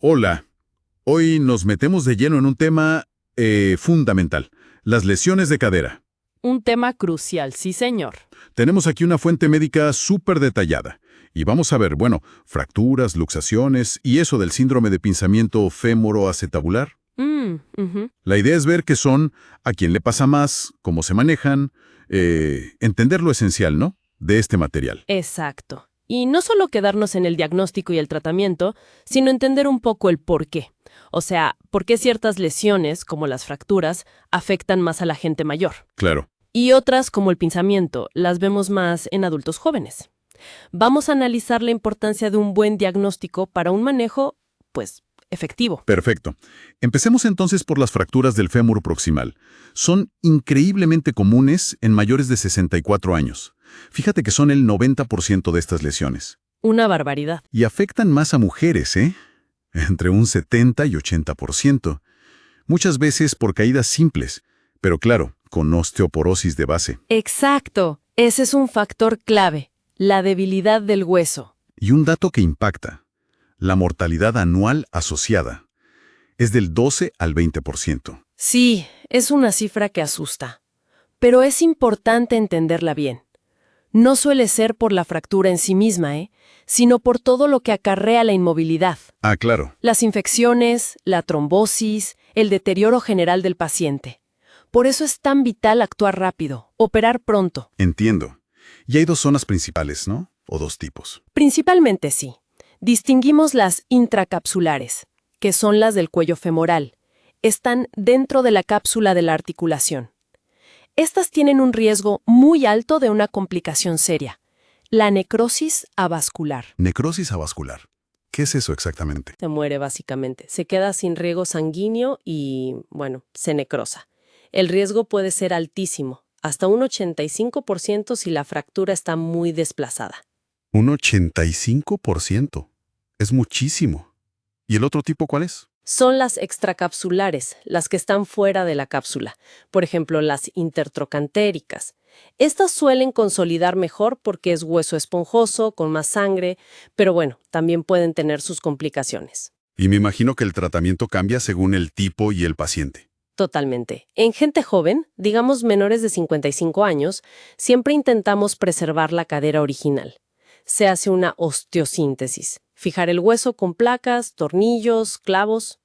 Hola, hoy nos metemos de lleno en un tema fundamental, las lesiones de cadera. Un tema crucial, sí señor. Tenemos aquí una fuente médica súper detallada y vamos a ver, bueno, fracturas, luxaciones y eso del síndrome de pinzamiento fémoro-acetabular. Ujú. La idea es ver qué son, a quién le pasa más, cómo se manejan, entender lo esencial, ¿no?, de este material. Exacto. Y no solo quedarnos en el diagnóstico y el tratamiento, sino entender un poco el por qué. O sea, por qué ciertas lesiones, como las fracturas, afectan más a la gente mayor. Claro. Y otras, como el pinzamiento, las vemos más en adultos jóvenes. Vamos a analizar la importancia de un buen diagnóstico para un manejo, pues, efectivo. Perfecto. Empecemos entonces por las fracturas del fémur proximal. Son increíblemente comunes en mayores de 64 años. Fíjate que son el 90% de estas lesiones. Una barbaridad. Y afectan más a mujeres, ¿eh? Entre un 70 y 80%. Muchas veces por caídas simples, pero claro, con osteoporosis de base. Exacto. Ese es un factor clave, la debilidad del hueso. Y un dato que impacta. La mortalidad anual asociada es del 12 al 20%. Sí, es una cifra que asusta. Pero es importante entenderla bien. No suele ser por la fractura en sí misma, sino por todo lo que acarrea la inmovilidad. Ah, claro. Las infecciones, la trombosis, el deterioro general del paciente. Por eso es tan vital actuar rápido, operar pronto. Entiendo. Y hay dos zonas principales, ¿no? O dos tipos. Principalmente sí. Distinguimos las intracapsulares, que son las del cuello femoral. Están dentro de la cápsula de la articulación. Estas tienen un riesgo muy alto de una complicación seria, la necrosis avascular. Necrosis avascular. ¿Qué es eso exactamente? Se muere básicamente, se queda sin riego sanguíneo y, bueno, se necrosa. El riesgo puede ser altísimo, hasta un 85% si la fractura está muy desplazada. Un 85%. Es muchísimo. ¿Y el otro tipo cuál es? Son las extracapsulares, las que están fuera de la cápsula, por ejemplo, las intertrocantéricas. Estas suelen consolidar mejor porque es hueso esponjoso, con más sangre, pero bueno, también pueden tener sus complicaciones. Y me imagino que el tratamiento cambia según el tipo y el paciente. Totalmente. En gente joven, digamos menores de 55 años, siempre intentamos preservar la cadera original. Se hace una osteosíntesis, fijar el hueso con placas, tornillos, clavos.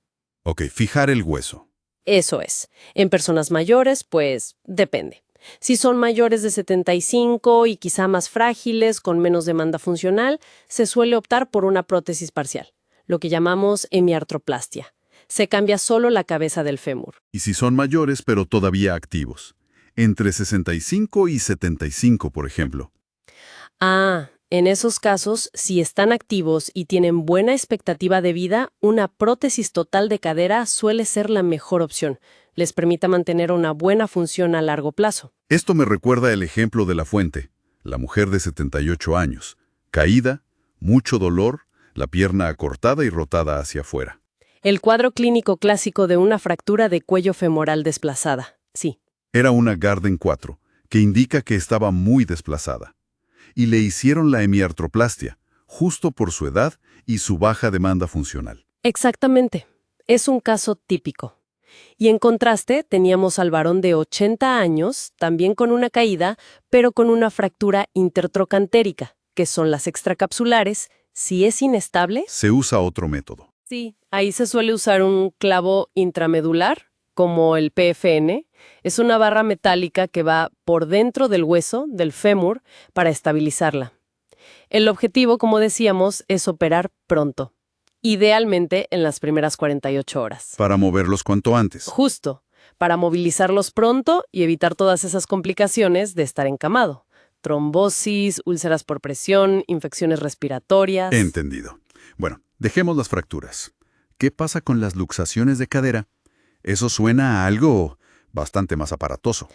Ok, fijar el hueso. Eso es. En personas mayores, pues, depende. Si son mayores de 75 y quizá más frágiles, con menos demanda funcional, se suele optar por una prótesis parcial, lo que llamamos hemiartroplastia. Se cambia solo la cabeza del fémur. Y si son mayores pero todavía activos. Entre 65 y 75, por ejemplo. En esos casos, si están activos y tienen buena expectativa de vida, una prótesis total de cadera suele ser la mejor opción. Les permite mantener una buena función a largo plazo. Esto me recuerda el ejemplo de la fuente. La mujer de 78 años. Caída, mucho dolor, la pierna acortada y rotada hacia afuera. El cuadro clínico clásico de una fractura de cuello femoral desplazada. Sí. Era una Garden 4, que indica que estaba muy desplazada. Y le hicieron la hemiartroplastia, justo por su edad y su baja demanda funcional. Exactamente. Es un caso típico. Y en contraste, teníamos al varón de 80 años, también con una caída, pero con una fractura intertrocantérica, que son las extracapsulares. Si es inestable, Se usa otro método. sí, ahí se suele usar un clavo intramedular, como el PFN. Es una barra metálica que va por dentro del hueso, del fémur, para estabilizarla. El objetivo, como decíamos, es operar pronto. Idealmente en las primeras 48 horas. Para moverlos cuanto antes. Justo, para movilizarlos pronto y evitar todas esas complicaciones de estar encamado. Trombosis, úlceras por presión, infecciones respiratorias. Entendido. Bueno, dejemos las fracturas. ¿Qué pasa con las luxaciones de cadera? Eso suena a algo bastante más aparatoso.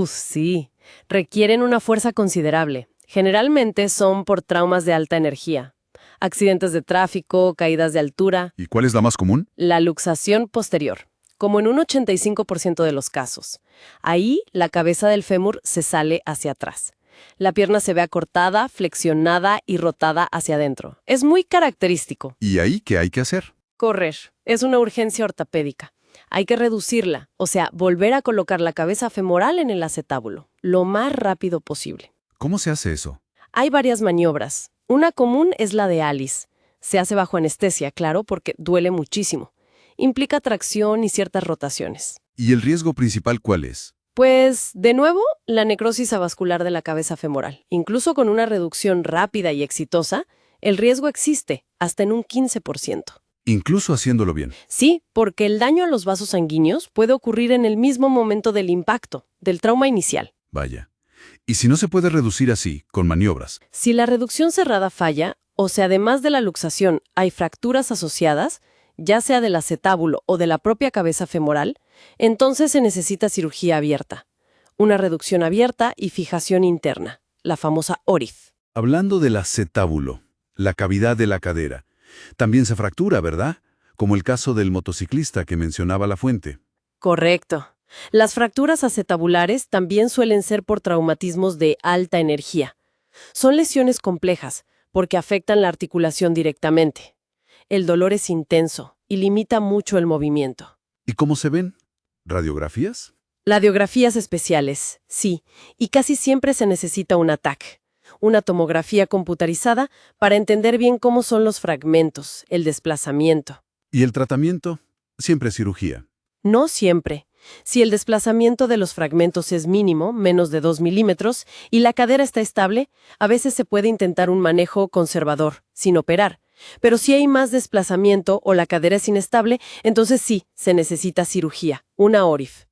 Sí. Requieren una fuerza considerable. Generalmente son por traumas de alta energía. Accidentes de tráfico, caídas de altura. ¿Y cuál es la más común? La luxación posterior, como en un 85% de los casos. Ahí, la cabeza del fémur se sale hacia atrás. La pierna se ve acortada, flexionada y rotada hacia adentro. Es muy característico. ¿Y ahí qué hay que hacer? Correr. Es una urgencia ortopédica. Hay que reducirla, o sea, volver a colocar la cabeza femoral en el acetábulo, lo más rápido posible. ¿Cómo se hace eso? Hay varias maniobras. Una común es la de Alice. Se hace bajo anestesia, claro, porque duele muchísimo. Implica tracción y ciertas rotaciones. ¿Y el riesgo principal cuál es? Pues, de nuevo, la necrosis avascular de la cabeza femoral. Incluso con una reducción rápida y exitosa, el riesgo existe, hasta en un 15%. Incluso haciéndolo bien. Sí, porque el daño a los vasos sanguíneos puede ocurrir en el mismo momento del impacto, del trauma inicial. Vaya. ¿Y si no se puede reducir así, con maniobras? Si la reducción cerrada falla, o sea, además de la luxación hay fracturas asociadas, ya sea del acetábulo o de la propia cabeza femoral, entonces se necesita cirugía abierta. Una reducción abierta y fijación interna, la famosa ORIF. Hablando del acetábulo, la cavidad de la cadera, también se fractura, ¿verdad? Como el caso del motociclista que mencionaba La Fuente. Correcto. Las fracturas acetabulares también suelen ser por traumatismos de alta energía. Son lesiones complejas porque afectan la articulación directamente. El dolor es intenso y limita mucho el movimiento. ¿Y cómo se ven? ¿Radiografías? Radiografías especiales, sí, y casi siempre se necesita un TAC, una tomografía computarizada para entender bien cómo son los fragmentos, el desplazamiento. ¿Y el tratamiento? Siempre cirugía. No siempre. Si el desplazamiento de los fragmentos es mínimo, menos de 2 milímetros, y la cadera está estable, a veces se puede intentar un manejo conservador, sin operar. Pero si hay más desplazamiento o la cadera es inestable, entonces sí, se necesita cirugía, una ORIF.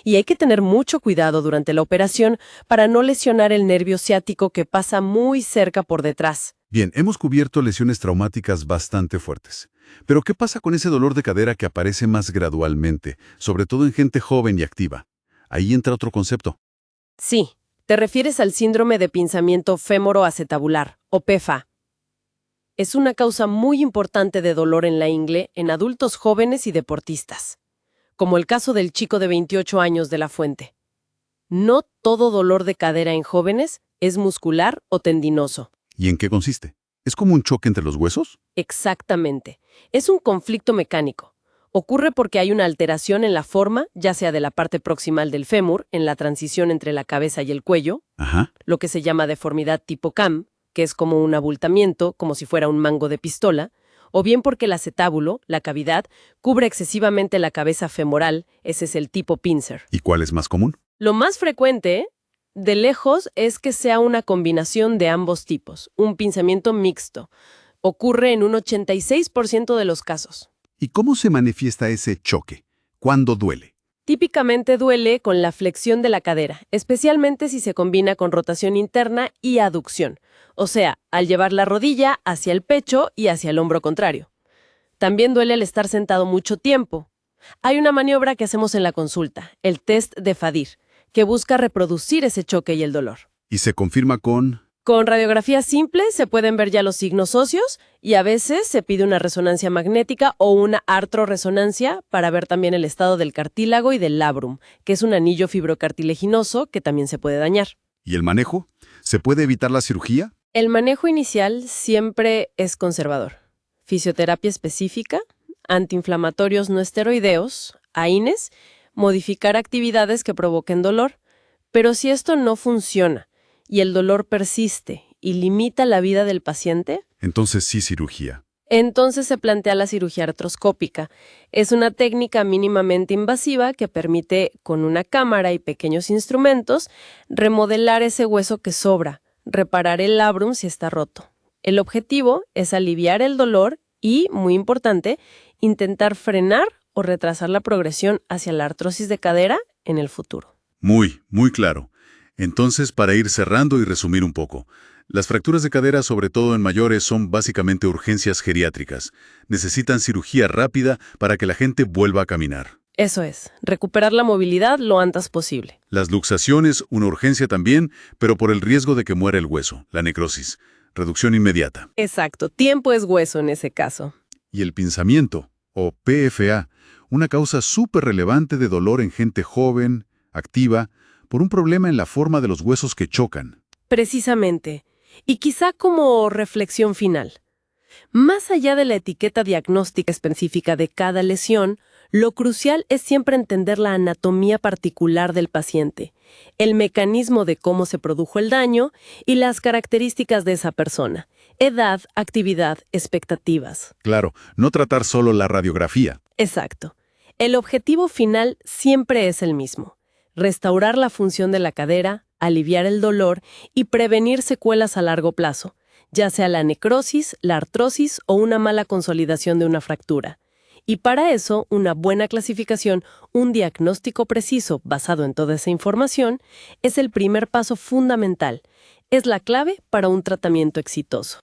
Y hay que tener mucho cuidado durante la operación para no lesionar el nervio ciático que pasa muy cerca por detrás. Bien, hemos cubierto lesiones traumáticas bastante fuertes. Pero ¿qué pasa con ese dolor de cadera que aparece más gradualmente, sobre todo en gente joven y activa? Ahí entra otro concepto. Sí, te refieres al síndrome de pinzamiento fémoro-acetabular, o PFA. Es una causa muy importante de dolor en la ingle en adultos jóvenes y deportistas, como el caso del chico de 28 años de La Fuente. No todo dolor de cadera en jóvenes es muscular o tendinoso. ¿Y en qué consiste? ¿Es como un choque entre los huesos? Exactamente. Es un conflicto mecánico. Ocurre porque hay una alteración en la forma, ya sea de la parte proximal del fémur, en la transición entre la cabeza y el cuello, Ajá. lo que se llama deformidad tipo CAM, que es como un abultamiento, como si fuera un mango de pistola, o bien porque el acetábulo, la cavidad, cubre excesivamente la cabeza femoral, ese es el tipo pincer. ¿Y cuál es más común? Lo más frecuente, de lejos, es que sea una combinación de ambos tipos, un pinzamiento mixto. Ocurre en un 86% de los casos. ¿Y cómo se manifiesta ese choque? ¿Cuándo duele? Típicamente duele con la flexión de la cadera, especialmente si se combina con rotación interna y aducción, o sea, al llevar la rodilla hacia el pecho y hacia el hombro contrario. También duele al estar sentado mucho tiempo. Hay una maniobra que hacemos en la consulta, el test de Fadir, que busca reproducir ese choque y el dolor. ¿Y se confirma con...? Con radiografía simple se pueden ver ya los signos óseos y a veces se pide una resonancia magnética o una artroresonancia para ver también el estado del cartílago y del labrum, que es un anillo fibrocartilaginoso que también se puede dañar. ¿Y el manejo? ¿Se puede evitar la cirugía? El manejo inicial siempre es conservador. Fisioterapia específica, antiinflamatorios no esteroideos, AINES, modificar actividades que provoquen dolor. Pero si esto no funciona y el dolor persiste y limita la vida del paciente, Entonces sí cirugía. entonces se plantea la cirugía artroscópica. Es una técnica mínimamente invasiva que permite, con una cámara y pequeños instrumentos, remodelar ese hueso que sobra, reparar el labrum si está roto. El objetivo es aliviar el dolor y, muy importante, intentar frenar o retrasar la progresión hacia la artrosis de cadera en el futuro. Muy claro. Entonces, para ir cerrando y resumir un poco, las fracturas de cadera, sobre todo en mayores, son básicamente urgencias geriátricas. Necesitan cirugía rápida para que la gente vuelva a caminar. Eso es, recuperar la movilidad lo antes posible. Las luxaciones, una urgencia también, pero por el riesgo de que muera el hueso, la necrosis. Reducción inmediata. Exacto, tiempo es hueso en ese caso. Y el pinzamiento, o PFA, una causa súper relevante de dolor en gente joven, activa, por un problema en la forma de los huesos que chocan. Precisamente. Y quizá como reflexión final. Más allá de la etiqueta diagnóstica específica de cada lesión, lo crucial es siempre entender la anatomía particular del paciente, el mecanismo de cómo se produjo el daño y las características de esa persona: edad, actividad, expectativas. Claro, no tratar solo la radiografía. Exacto. El objetivo final siempre es el mismo: restaurar la función de la cadera, aliviar el dolor y prevenir secuelas a largo plazo, ya sea la necrosis, la artrosis o una mala consolidación de una fractura. Y para eso, una buena clasificación, un diagnóstico preciso basado en toda esa información, es el primer paso fundamental. Es la clave para un tratamiento exitoso.